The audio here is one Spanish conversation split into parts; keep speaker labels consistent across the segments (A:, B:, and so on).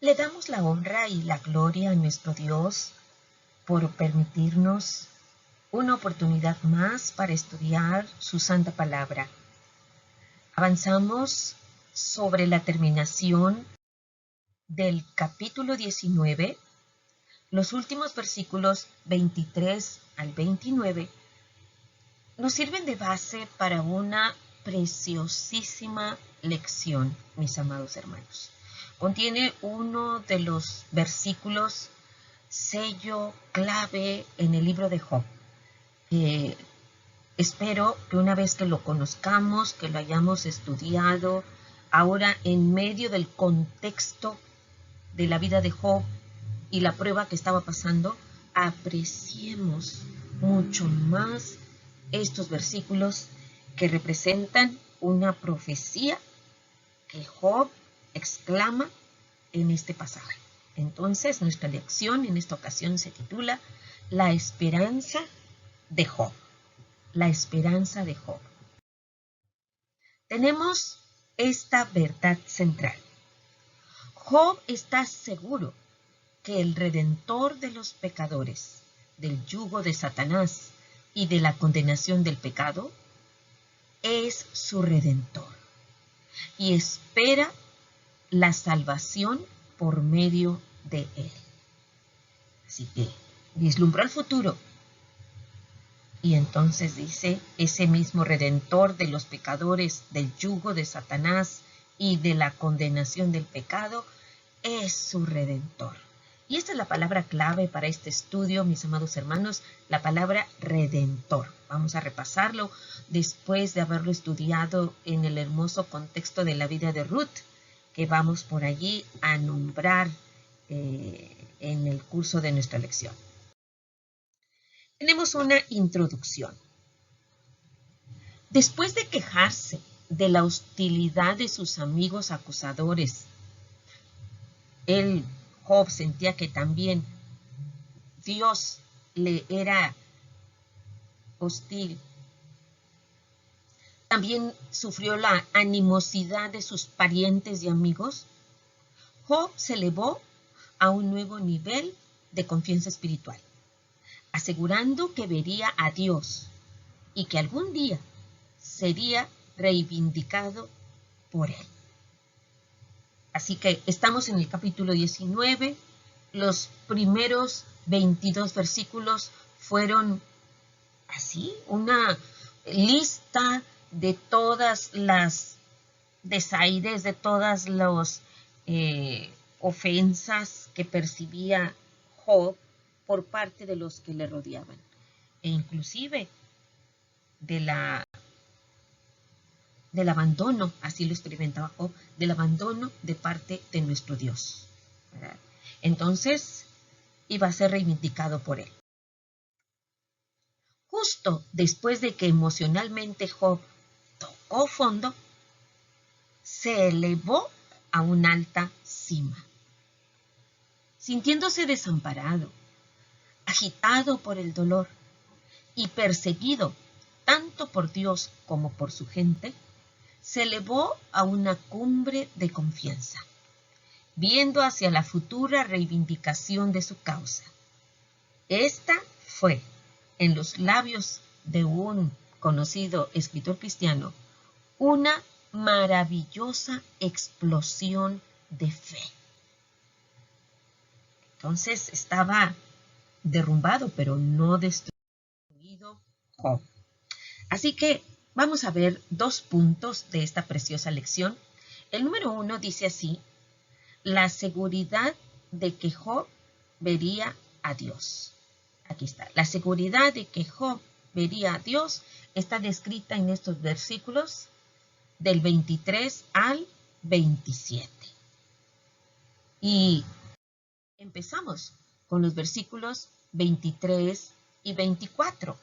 A: Le damos la honra y la gloria a nuestro Dios por permitirnos una oportunidad más para estudiar su santa palabra. Avanzamos sobre la terminación del capítulo 19. Los últimos versículos 23 al 29 nos sirven de base para una preciosísima lección, mis amados hermanos. Contiene uno de los versículos sello clave en el libro de Job. Espero que una vez que lo conozcamos, que lo hayamos estudiado, ahora en medio del contexto de la vida de Job y la prueba que estaba pasando, apreciemos mucho más estos versículos que representan una profecía que Job exclama en este pasaje. Entonces, nuestra lección en esta ocasión se titula La esperanza de Job. La esperanza de Job. Tenemos esta verdad central. Job está seguro que el redentor de los pecadores, del yugo de Satanás y de la condenación del pecado, es su redentor y espera la salvación por medio de él. Así que vislumbró el futuro y entonces dice, ese mismo redentor de los pecadores, del yugo de Satanás y de la condenación del pecado, es su redentor. Y esta es la palabra clave para este estudio, mis amados hermanos, la palabra redentor. Vamos a repasarlo después de haberlo estudiado en el hermoso contexto de la vida de Ruth, que vamos por allí a nombrar en el curso de nuestra lección. Tenemos una introducción. Después de quejarse de la hostilidad de sus amigos acusadores, Job sentía que también Dios le era hostil. También sufrió la animosidad de sus parientes y amigos. Job se elevó a un nuevo nivel de confianza espiritual, asegurando que vería a Dios y que algún día sería reivindicado por él. Así que estamos en el capítulo 19. Los primeros 22 versículos fueron así, una lista de todas las desaires, de todas las ofensas que percibía Job por parte de los que le rodeaban, e inclusive del abandono, así lo experimentaba Job, del abandono de parte de nuestro Dios, ¿verdad? Entonces iba a ser reivindicado por él. Justo después de que emocionalmente Job tocó fondo, se elevó a una alta cima. Sintiéndose desamparado, agitado por el dolor y perseguido tanto por Dios como por su gente, se elevó a una cumbre de confianza, viendo hacia la futura reivindicación de su causa. Esta fue, en los labios de un conocido escritor cristiano, una maravillosa explosión de fe. Entonces estaba derrumbado, pero no destruido Job. Así que vamos a ver dos puntos de esta preciosa lección. El número 1 dice así: la seguridad de que Job vería a Dios. Aquí está. La seguridad de que Job vería a Dios está descrita en estos versículos del 23 al 27. Y empezamos con los versículos 23 y 24,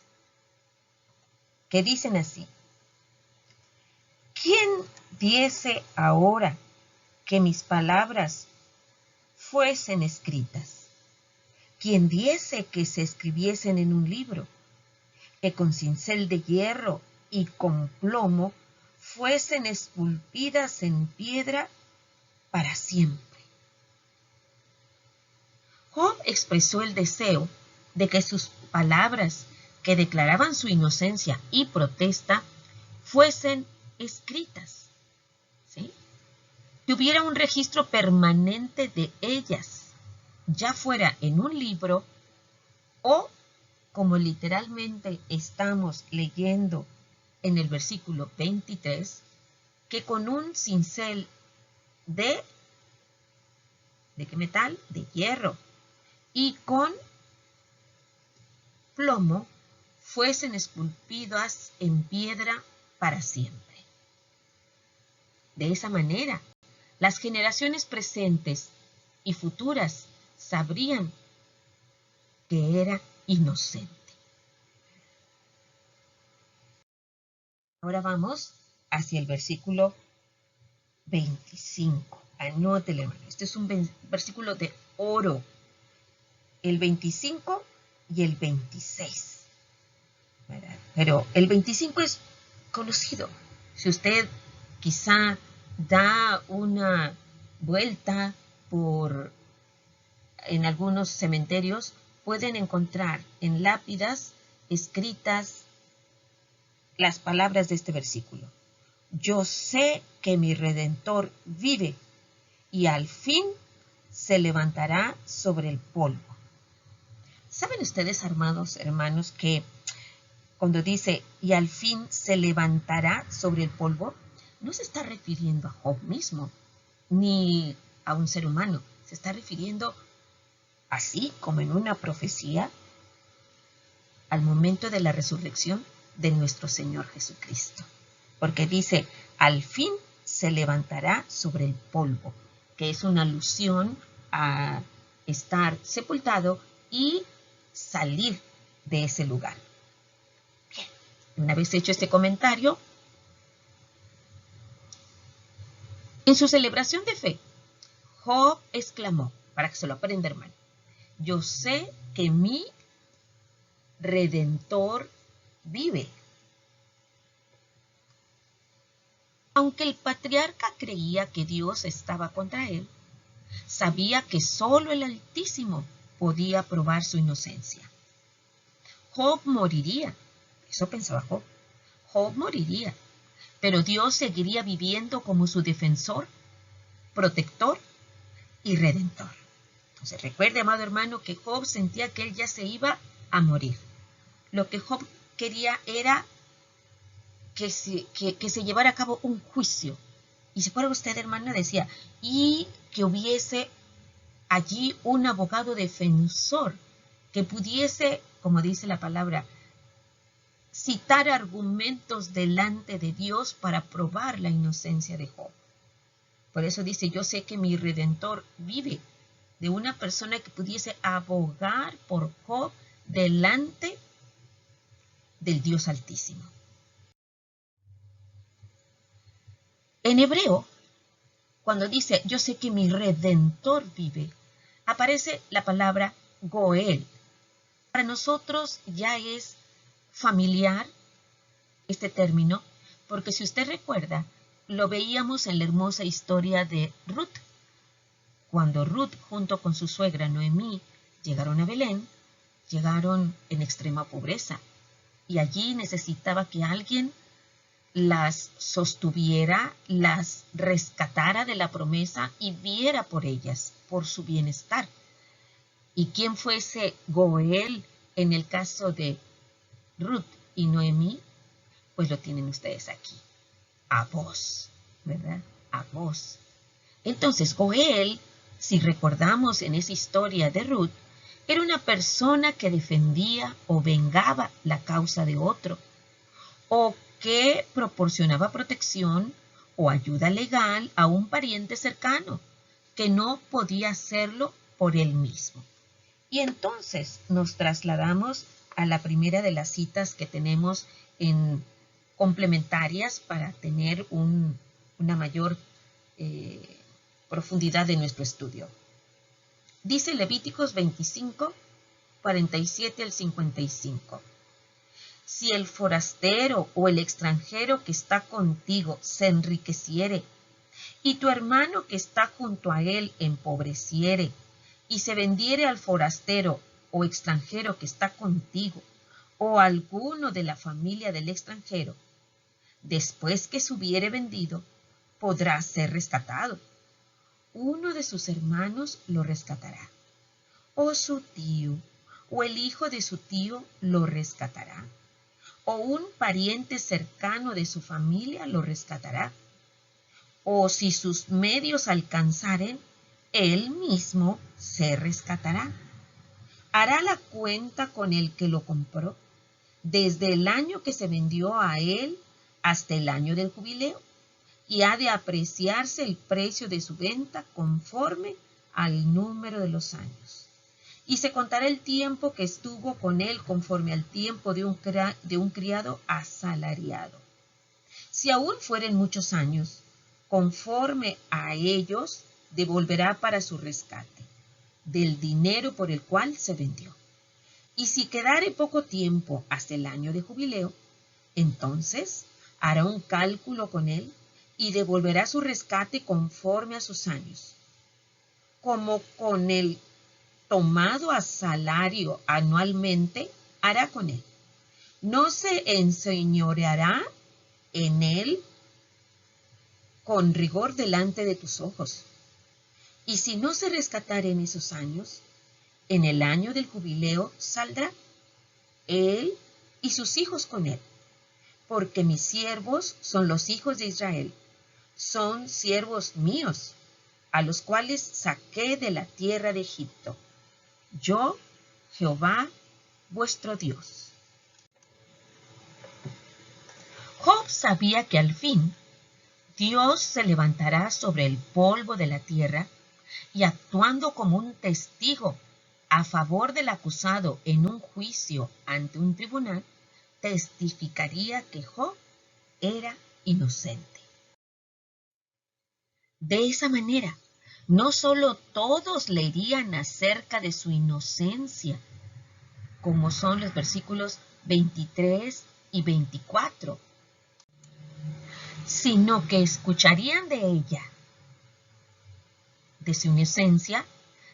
A: que dicen así: ¿quién diese ahora que mis palabras fuesen escritas? ¿Quién diese que se escribiesen en un libro, que con cincel de hierro y con plomo fuesen esculpidas en piedra para siempre? Job expresó el deseo de que sus palabras que declaraban su inocencia y protesta fuesen escritas, ¿sí? Que hubiera un registro permanente de ellas, ya fuera en un libro o, como literalmente estamos leyendo en el versículo 23, que con un cincel ¿de qué metal? De hierro, y con plomo fuesen esculpidas en piedra para siempre. De esa manera, las generaciones presentes y futuras sabrían que era inocente. Ahora vamos hacia el versículo 25. Anótele, hermano. Este es un versículo de oro. El 25 y el 26. ¿Verdad? Pero el 25 es conocido. Si usted quizá da una vuelta en algunos cementerios, pueden encontrar en lápidas escritas las palabras de este versículo. Yo sé que mi Redentor vive y al fin se levantará sobre el polvo. ¿Saben ustedes, amados hermanos, que cuando dice y al fin se levantará sobre el polvo, no se está refiriendo a Job mismo, ni a un ser humano? Se está refiriendo, así como en una profecía, al momento de la resurrección de nuestro Señor Jesucristo. Porque dice, al fin se levantará sobre el polvo, que es una alusión a estar sepultado y salir de ese lugar. Bien, una vez hecho este comentario, en su celebración de fe, Job exclamó, para que se lo aprenda, hermano, yo sé que mi Redentor vive. Aunque el patriarca creía que Dios estaba contra él, sabía que solo el Altísimo podía probar su inocencia. Job moriría, eso pensaba Job. Job moriría, pero Dios seguiría viviendo como su defensor, protector y redentor. Entonces recuerde, amado hermano, que Job sentía que él ya se iba a morir. Lo que Job quería era que se llevara a cabo un juicio. Y si fuera usted, hermana, decía, y que hubiese allí un abogado defensor que pudiese, como dice la palabra, citar argumentos delante de Dios para probar la inocencia de Job. Por eso dice, yo sé que mi Redentor vive, de una persona que pudiese abogar por Job delante del Dios Altísimo. En hebreo, cuando dice, yo sé que mi Redentor vive, aparece la palabra Goel. Para nosotros ya es familiar este término, porque si usted recuerda, lo veíamos en la hermosa historia de Ruth. Cuando Ruth, junto con su suegra Noemí, llegaron a Belén, llegaron en extrema pobreza, y allí necesitaba que alguien las sostuviera, las rescatara de la promesa y viera por ellas, por su bienestar. ¿Y quién fue ese Goel en el caso de Ruth y Noemí? Pues lo tienen ustedes aquí. A vos, ¿verdad? A vos. Entonces, Goel, si recordamos en esa historia de Ruth, era una persona que defendía o vengaba la causa de otro, o que proporcionaba protección o ayuda legal a un pariente cercano que no podía hacerlo por él mismo. Y entonces nos trasladamos a la primera de las citas que tenemos en complementarias para tener una mayor profundidad de nuestro estudio. Dice Levíticos 25, 47 al 55. Si el forastero o el extranjero que está contigo se enriqueciere, y tu hermano que está junto a él empobreciere, y se vendiere al forastero o extranjero que está contigo, o alguno de la familia del extranjero, después que se hubiere vendido, podrá ser rescatado. Uno de sus hermanos lo rescatará, o su tío, o el hijo de su tío lo rescatará, o un pariente cercano de su familia lo rescatará, o si sus medios alcanzaren, él mismo se rescatará. Hará la cuenta con el que lo compró, desde el año que se vendió a él hasta el año del jubileo, y ha de apreciarse el precio de su venta conforme al número de los años. Y se contará el tiempo que estuvo con él conforme al tiempo de un criado asalariado. Si aún fueren muchos años, conforme a ellos devolverá para su rescate, del dinero por el cual se vendió. Y si quedare poco tiempo hasta el año de jubileo, entonces hará un cálculo con él y devolverá su rescate conforme a sus años, como con el tomado a salario anualmente hará con él. No se enseñoreará en él con rigor delante de tus ojos. Y si no se rescatare en esos años, en el año del jubileo saldrá él y sus hijos con él, porque mis siervos son los hijos de Israel, son siervos míos, a los cuales saqué de la tierra de Egipto. Yo, Jehová, vuestro Dios. Job sabía que al fin Dios se levantará sobre el polvo de la tierra y actuando como un testigo a favor del acusado en un juicio ante un tribunal, testificaría que Job era inocente. De esa manera, no solo todos leerían acerca de su inocencia, como son los versículos 23 y 24, sino que escucharían de ella, de su inocencia,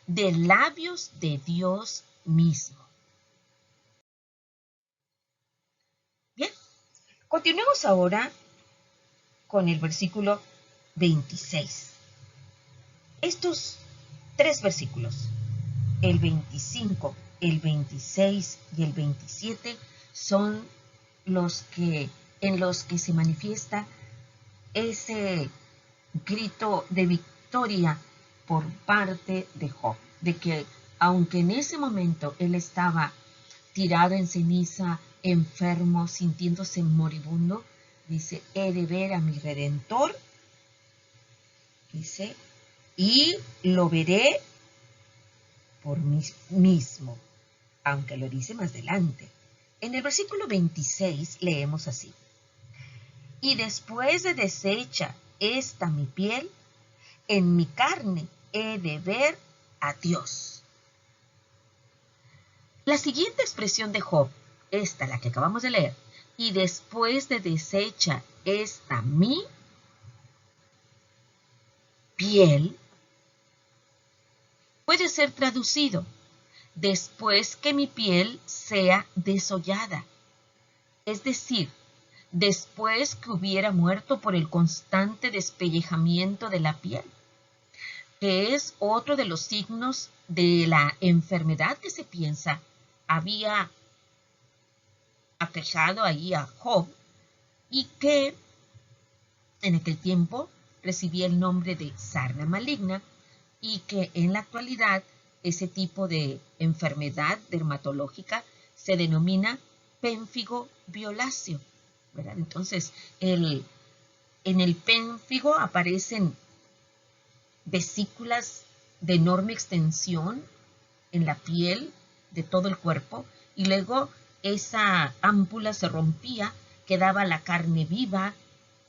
A: de labios de Dios mismo. Bien, continuemos ahora con el versículo 26. Estos tres versículos, el 25, el 26 y el 27, son en los que se manifiesta ese grito de victoria por parte de Job, de que aunque en ese momento él estaba tirado en ceniza, enfermo, sintiéndose moribundo, dice, he de ver a mi Redentor, dice, y lo veré por mí mismo, aunque lo dice más adelante. En el versículo 26 leemos así, y después de deshecha esta mi piel, en mi carne he de ver a Dios. La siguiente expresión de Job, esta la que acabamos de leer, y después de deshecha esta mi piel, puede ser traducido, después que mi piel sea desollada, es decir, después que hubiera muerto por el constante despellejamiento de la piel, que es otro de los signos de la enfermedad que se piensa había aquejado ahí a Job y que en aquel tiempo recibía el nombre de sarna maligna y que en la actualidad ese tipo de enfermedad dermatológica se denomina pénfigo violáceo, ¿verdad? Entonces, en el pénfigo aparecen vesículas de enorme extensión en la piel de todo el cuerpo y luego esa ámpula se rompía, quedaba la carne viva,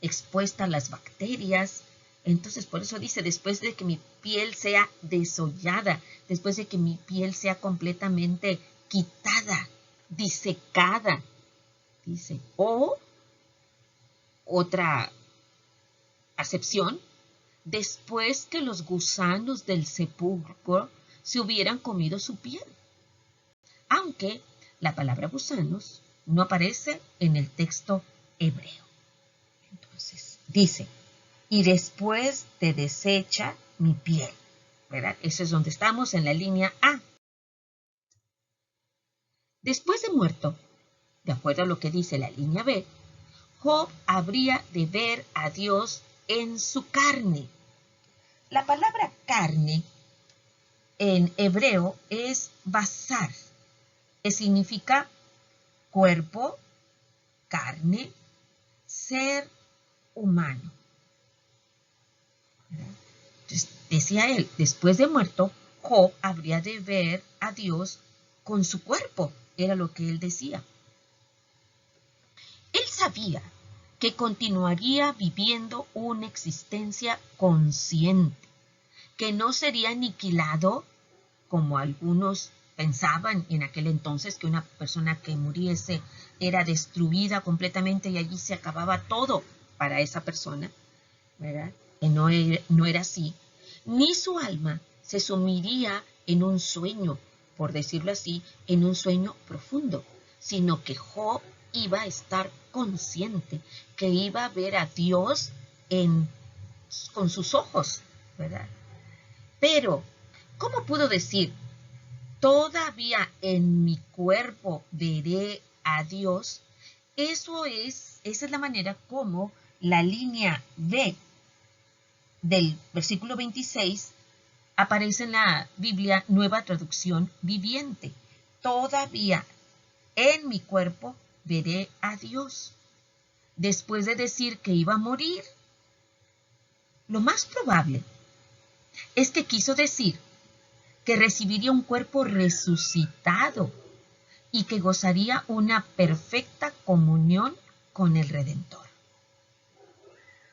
A: expuesta a las bacterias. Entonces, por eso dice, después de que mi piel sea desollada, después de que mi piel sea completamente quitada, disecada, dice, o otra acepción, después que los gusanos del sepulcro se hubieran comido su piel. Aunque la palabra gusanos no aparece en el texto hebreo. Entonces, dice, y después de deshecha mi piel. ¿Verdad? Eso es donde estamos en la línea A. Después de muerto, de acuerdo a lo que dice la línea B, Job habría de ver a Dios en su carne. La palabra carne en hebreo es basar, que significa cuerpo, carne, ser humano. Entonces, decía él, después de muerto, Job habría de ver a Dios con su cuerpo, era lo que él decía. Él sabía que continuaría viviendo una existencia consciente, que no sería aniquilado como algunos pensaban en aquel entonces, que una persona que muriese era destruida completamente y allí se acababa todo para esa persona, ¿verdad? Que no era así. Ni su alma se sumiría en un sueño, por decirlo así, en un sueño profundo, sino que Job iba a estar consciente, que iba a ver a Dios con sus ojos, ¿verdad? Pero, ¿cómo pudo decir, todavía en mi cuerpo veré a Dios? Esa es la manera como la línea B del versículo 26 aparece en la Biblia Nueva Traducción Viviente. Todavía en mi cuerpo veré a Dios. Después de decir que iba a morir, lo más probable es que quiso decir que recibiría un cuerpo resucitado y que gozaría una perfecta comunión con el Redentor.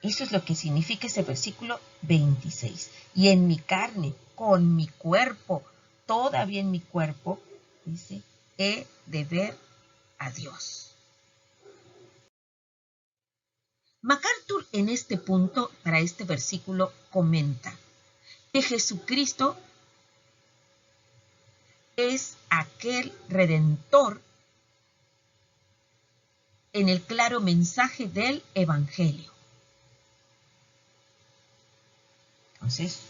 A: Eso es lo que significa ese versículo 26. Y en mi carne, con mi cuerpo, todavía en mi cuerpo, dice, he de ver a Dios. MacArthur en este punto, para este versículo, comenta que Jesucristo es aquel Redentor en el claro mensaje del Evangelio. Entonces,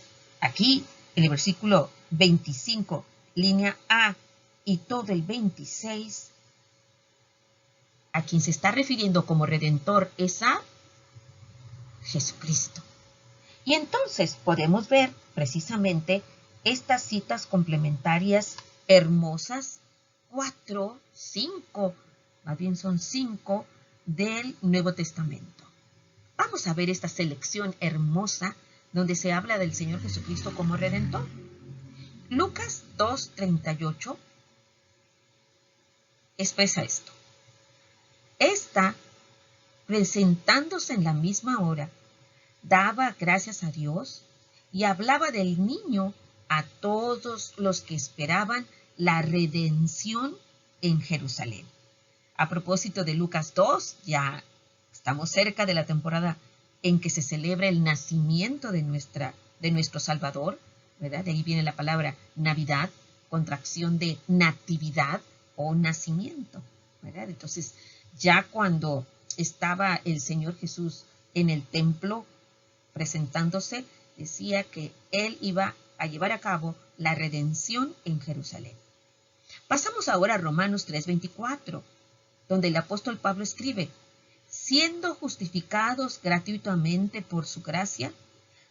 A: aquí, en el versículo 25, línea A, y todo el 26, a quien se está refiriendo como Redentor es a Jesucristo. Y entonces podemos ver precisamente estas citas complementarias hermosas, 4, 5, más bien son 5 del Nuevo Testamento. Vamos a ver esta selección hermosa donde se habla del Señor Jesucristo como Redentor. Lucas 2:38 expresa esto. Esta, presentándose en la misma hora, daba gracias a Dios y hablaba del niño a todos los que esperaban la redención en Jerusalén. A propósito de Lucas 2, ya estamos cerca de la temporada en que se celebra el nacimiento de nuestro Salvador, ¿verdad? De ahí viene la palabra Navidad, contracción de natividad o nacimiento, ¿verdad? Entonces, ya cuando estaba el Señor Jesús en el templo presentándose, decía que Él iba a llevar a cabo la redención en Jerusalén. Pasamos ahora a Romanos 3:24, donde el apóstol Pablo escribe, siendo justificados gratuitamente por su gracia,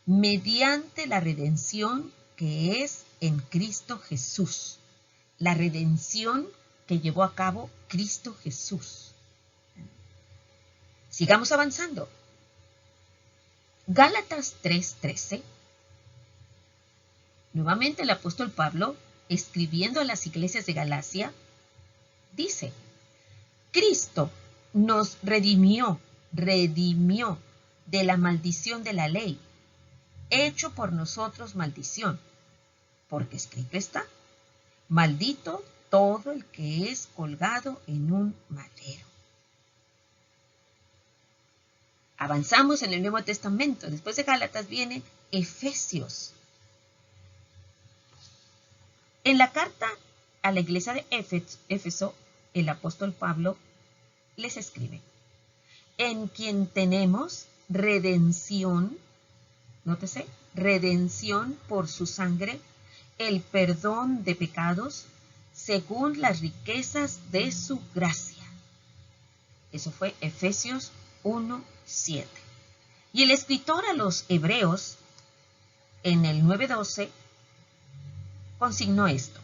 A: mediante la redención que es en Cristo Jesús. La redención que llevó a cabo Cristo Jesús. Sigamos avanzando. Gálatas 3:13. Nuevamente el apóstol Pablo, escribiendo a las iglesias de Galacia, dice, Cristo nos redimió de la maldición de la ley, hecho por nosotros maldición, porque escrito está, maldito todo el que es colgado en un madero. Avanzamos en el Nuevo Testamento. Después de Gálatas viene Efesios. En la carta a la iglesia de Éfeso, el apóstol Pablo les escribe: en quien tenemos redención, nótese, redención por su sangre, el perdón de pecados, según las riquezas de su gracia. Eso fue Efesios 1:7. Y el escritor a los Hebreos, en el 9:12, consignó esto: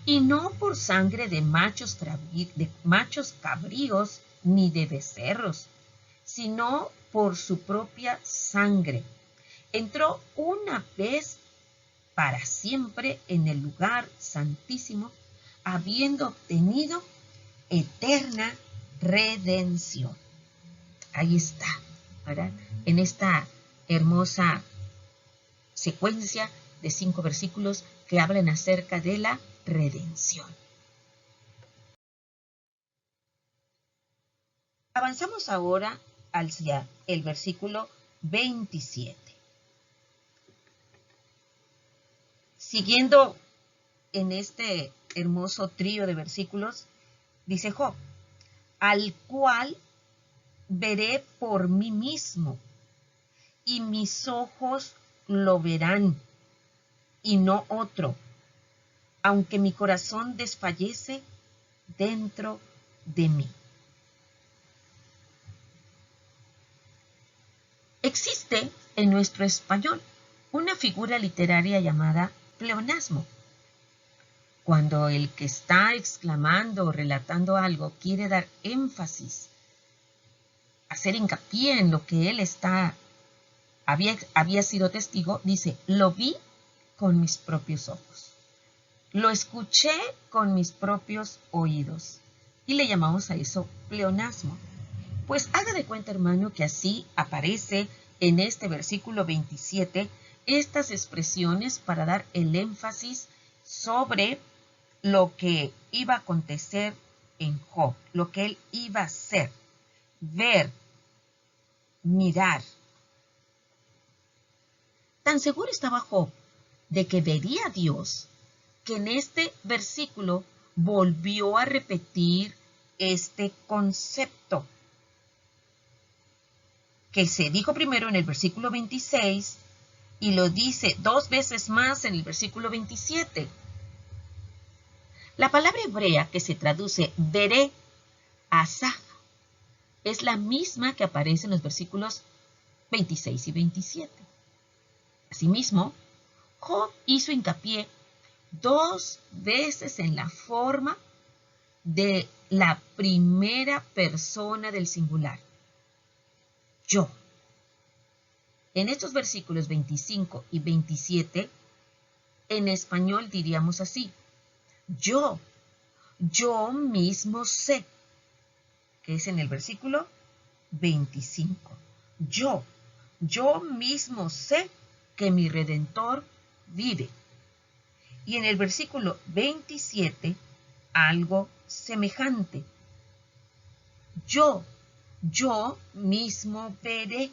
A: y no por sangre de machos cabríos ni de becerros, sino por su propia sangre. Entró una vez para siempre en el lugar santísimo, habiendo obtenido eterna redención. Ahí está, ¿verdad? En esta hermosa secuencia de 5 versículos que hablan acerca de la redención. Avanzamos ahora hacia el versículo 27. Siguiendo en este hermoso trío de versículos, dice Job: al cual veré por mí mismo, y mis ojos lo verán, y no otro, aunque mi corazón desfallece dentro de mí. Existe en nuestro español una figura literaria llamada pleonasmo. Cuando el que está exclamando o relatando algo quiere dar énfasis, hacer hincapié en lo que él había sido testigo, dice: lo vi con mis propios ojos, lo escuché con mis propios oídos. Y le llamamos a eso pleonasmo. Pues haga de cuenta, hermano, que así aparece en este versículo 27 estas expresiones para dar el énfasis sobre lo que iba a acontecer en Job, lo que él iba a hacer, ver, mirar. Tan seguro estaba Job de que vería a Dios, que en este versículo volvió a repetir este concepto que se dijo primero en el versículo 26 y lo dice 2 veces más en el versículo 27. La palabra hebrea que se traduce veré, asaj, es la misma que aparece en los versículos 26 y 27. Asimismo, Job hizo hincapié 2 veces en la forma de la primera persona del singular: yo. En estos versículos 25 y 27, en español diríamos así: yo mismo sé, que es en el versículo 25. Yo mismo sé que mi Redentor vive. Y en el versículo 27, algo semejante: yo mismo veré.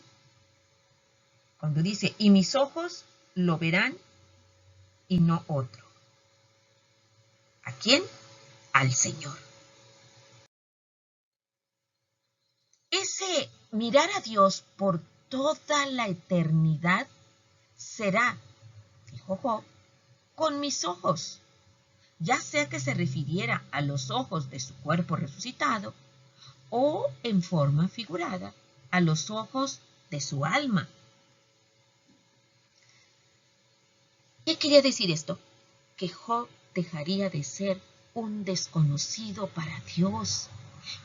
A: Cuando dice: y mis ojos lo verán, y no otro. ¿A quién? Al Señor. Ese mirar a Dios por toda la eternidad será, dijo Job, con mis ojos, ya sea que se refiriera a los ojos de su cuerpo resucitado o en forma figurada a los ojos de su alma. ¿Qué quería decir esto? Que Job dejaría de ser un desconocido para Dios,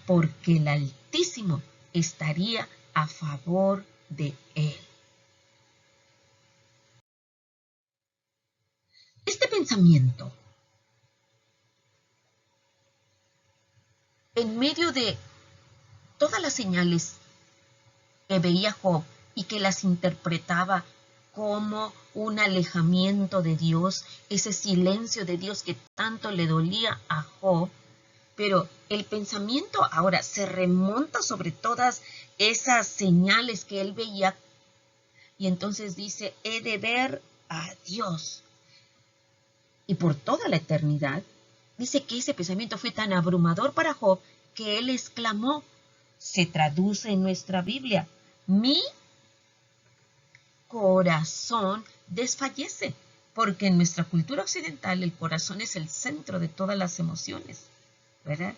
A: porque el Altísimo estaría a favor de él. Este pensamiento, en medio de todas las señales que veía Job y que las interpretaba como un alejamiento de Dios, ese silencio de Dios que tanto le dolía a Job, pero el pensamiento ahora se remonta sobre todas esas señales que él veía y entonces dice: he de ver a Dios. y por toda la eternidad, dice que ese pensamiento fue tan abrumador para Job que él exclamó, se traduce en nuestra Biblia, mi corazón desfallece, porque en nuestra cultura occidental el corazón es el centro de todas las emociones, ¿verdad?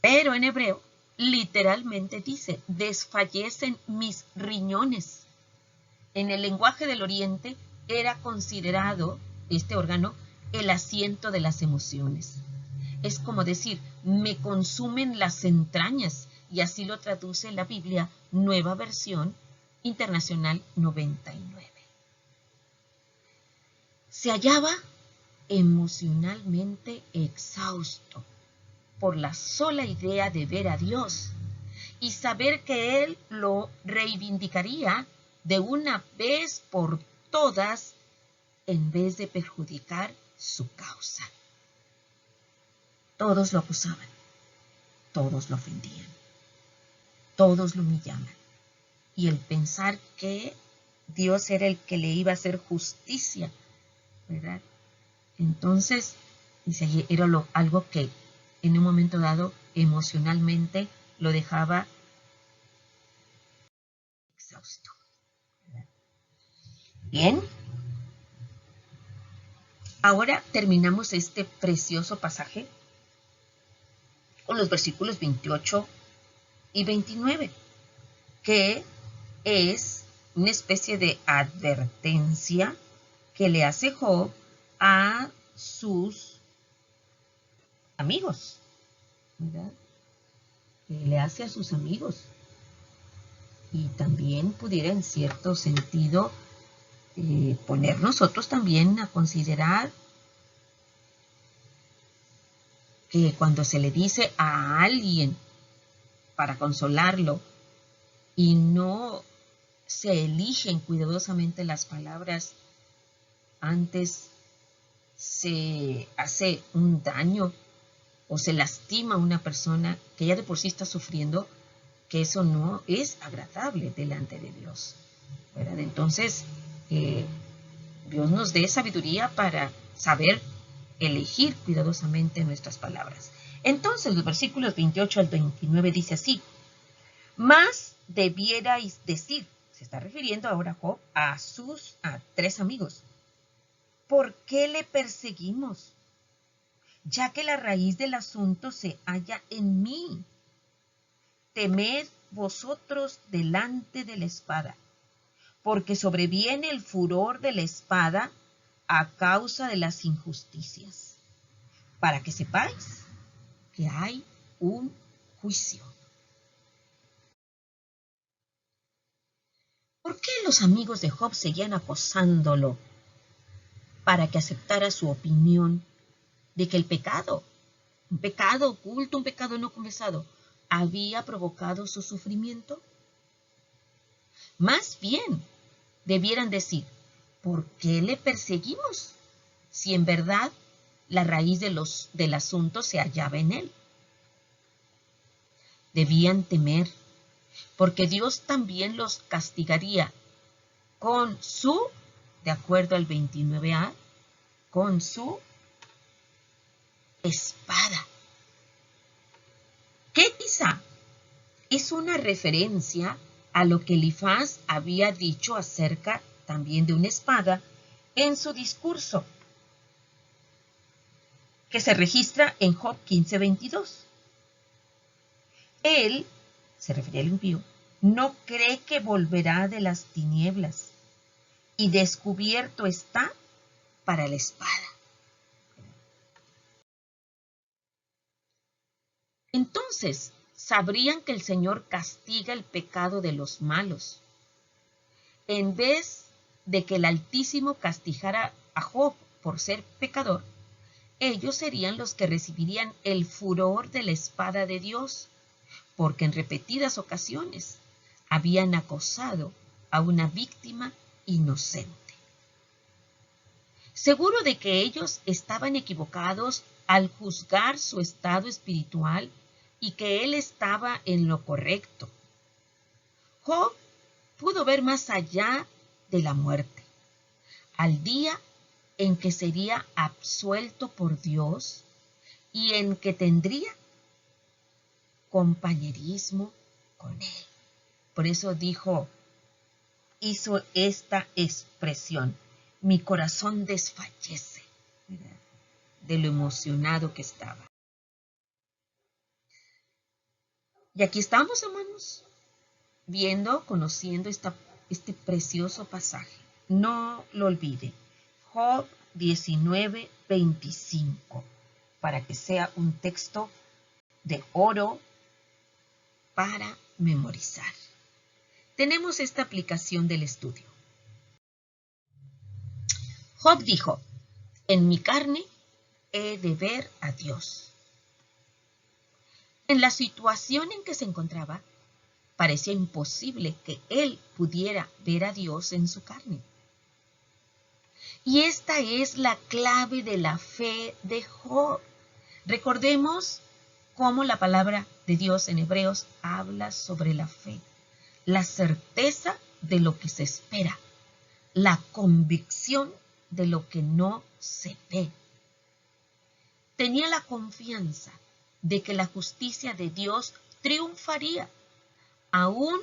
A: Pero en hebreo literalmente dice, desfallecen mis riñones. En el lenguaje del Oriente era considerado este órgano el asiento de las emociones. Es como decir, me consumen las entrañas, y así lo traduce la Biblia, Nueva Versión Internacional 99. Se hallaba emocionalmente exhausto por la sola idea de ver a Dios y saber que Él lo reivindicaría de una vez por todas en vez de perjudicar su causa. Todos lo acusaban, todos lo ofendían, todos lo humillaban. Y el pensar que Dios era el que le iba a hacer justicia, ¿verdad? Entonces, dice, era algo que en un momento dado emocionalmente lo dejaba exhausto. ¿Verdad? Bien. Ahora terminamos este precioso pasaje con los versículos 28 y 29, que es una especie de advertencia que le hace Job a sus amigos, ¿verdad? Que le hace a sus amigos. Y también pudiera en cierto sentido poner nosotros también a considerar que cuando se le dice a alguien para consolarlo y no se eligen cuidadosamente las palabras, antes se hace un daño o se lastima a una persona que ya de por sí está sufriendo, que eso no es agradable delante de Dios, ¿verdad? Entonces, Dios nos dé sabiduría para saber elegir cuidadosamente nuestras palabras. Entonces, los versículos 28 al 29 dice así, más debierais decir, se está refiriendo ahora Job a tres amigos, ¿por qué le perseguimos? Ya que la raíz del asunto se halla en mí. Temed vosotros delante de la espada, porque sobreviene el furor de la espada a causa de las injusticias, para que sepáis que hay un juicio. ¿Por qué los amigos de Job seguían acosándolo para que aceptara su opinión de que el pecado, un pecado oculto, un pecado no confesado, había provocado su sufrimiento? Más bien, debieran decir, ¿por qué le perseguimos? Si en verdad la raíz del asunto se hallaba en él. Debían temer, porque Dios también los castigaría con su, de acuerdo al 29a, con su espada. Que quizá es una referencia a lo que Elifaz había dicho acerca también de una espada en su discurso, que se registra en Job 15:22. Él, se refería al impío, no cree que volverá de las tinieblas, y descubierto está para la espada. Entonces, sabrían que el Señor castiga el pecado de los malos, en vez de que el Altísimo castigara a Job por ser pecador. Ellos serían los que recibirían el furor de la espada de Dios, porque en repetidas ocasiones habían acosado a una víctima inocente. Seguro de que ellos estaban equivocados al juzgar su estado espiritual y que él estaba en lo correcto. Job pudo ver más allá de la muerte. Al día en que sería absuelto por Dios y en que tendría compañerismo con Él. Por eso hizo esta expresión: mi corazón desfallece, ¿verdad?, de lo emocionado que estaba. Y aquí estamos, hermanos, conociendo este precioso pasaje. No lo olvide. Job 19:25, para que sea un texto de oro para memorizar. Tenemos esta aplicación del estudio. Job dijo: en mi carne he de ver a Dios. En la situación en que se encontraba, parecía imposible que él pudiera ver a Dios en su carne. Y esta es la clave de la fe de Job. Recordemos cómo la palabra de Dios en Hebreos habla sobre la fe, la certeza de lo que se espera, la convicción de lo que no se ve. Tenía la confianza de que la justicia de Dios triunfaría, aun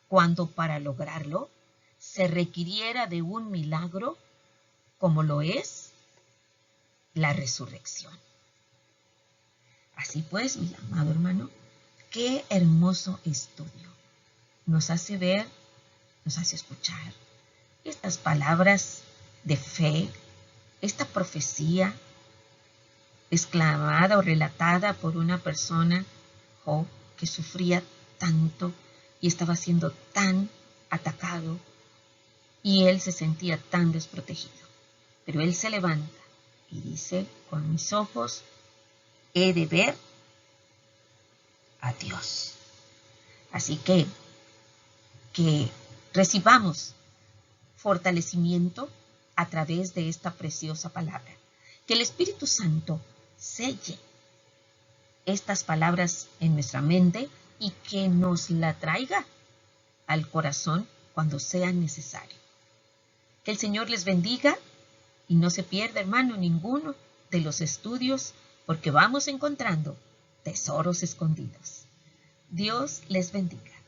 A: cuando para lograrlo se requiriera de un milagro como lo es la resurrección. Así pues, mi amado hermano, qué hermoso estudio. Nos hace ver, nos hace escuchar estas palabras de fe, esta profecía exclamada o relatada por una persona, Job, que sufría tanto y estaba siendo tan atacado y él se sentía tan desprotegido. Pero él se levanta y dice: con mis ojos he de ver a Dios. Así que recibamos fortalecimiento a través de esta preciosa palabra. Que el Espíritu Santo selle estas palabras en nuestra mente y que nos la traiga al corazón cuando sea necesario. Que el Señor les bendiga y no se pierda, hermano, ninguno de los estudios, porque vamos encontrando tesoros escondidos. Dios les bendiga.